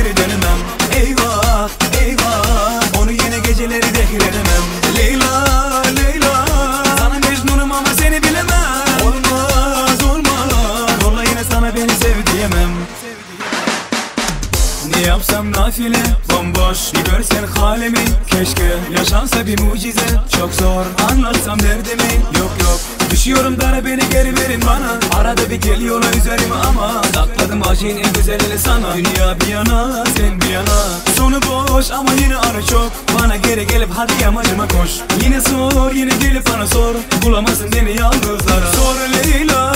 geri dönemem. Eyvah eyvah, onu yine geceleri dehredemem. Leyla Leyla, sana mecnunum ama seni bilemem. Olmaz olmaz, yolla yine sana beni sev diyemem. Ne yapsam nafile bomboş, bir görsen halimi. Keşke yaşansa bir mucize, çok zor anlatsam derdimi. Yok yok, düşüyorum dara, beni geri verin bana. Arada bir geliyorlar üzerime ama sakladım acıyın en güzelini sana. Dünya bir yana, sen bir yana, sonu boş ama yine arı çok. Bana geri gelip hadi yamacıma koş. Yine sor, yine gelip bana sor. Bulamazsın beni yalnızlara. Sor Leyla,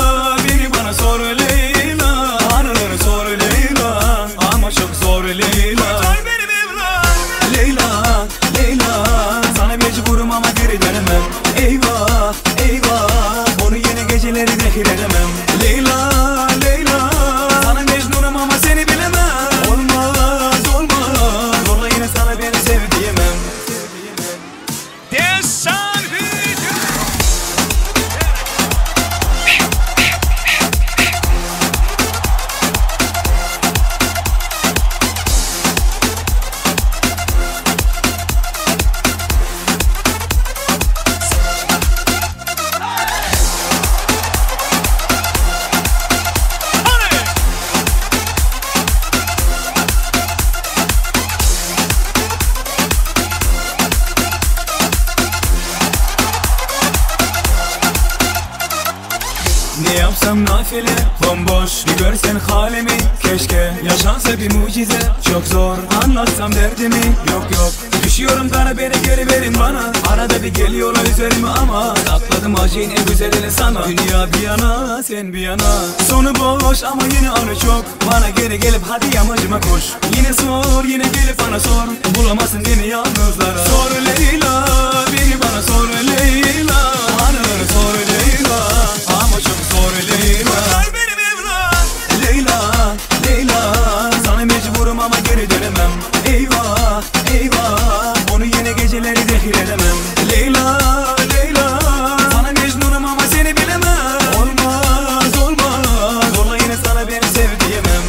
beni bana sor Leyla. Anıları sor Leyla, ama çok zor Leyla. Leyla Leyla, sana mecburum ama geri dönemem. Eyvah eyvah, onu yine geceleri dehredemem. Leyla Leyla, sana mecnunum ama seni bilemem. Olmaz olmaz, yolla yine sana beni sev diyemem. Ne yapsam nafile bomboş, bir görsen halimi. Keşke yaşansa bir mucize, çok zor anlatsam derdimi. Yok yok, düşüyorum dara, beni geri verin bana. Arada bir geliyorlar üzerime ama sakladım acıyın en güzelini sana. Dünya bir yana, sen bir yana, sonu boş ama yine anı çok. Bana geri gelip hadi yamacıma koş. Yine sor, yine gelip bana sor. Bulamazsın beni yalnızlara. Sor Leyla, beni bana sor Leyla. Anıları sor Leyla, ama çok zor Leyla. Leyla Leyla, sana mecburum ama geri dönemem. Eyvah eyvah, onu yine geceleri dehredemem. Leyla Leyla, sana mecnunum ama seni bilemem. Olmaz olmaz, yolla yine sana beni sev diyemem.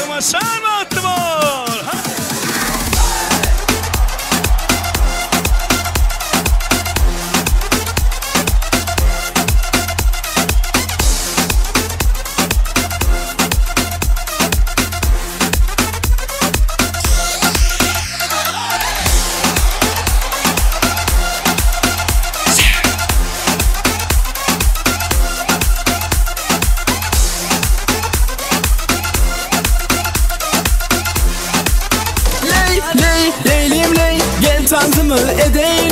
Ama sen mi attı var? Leylim ley, gel tantımı edeyim.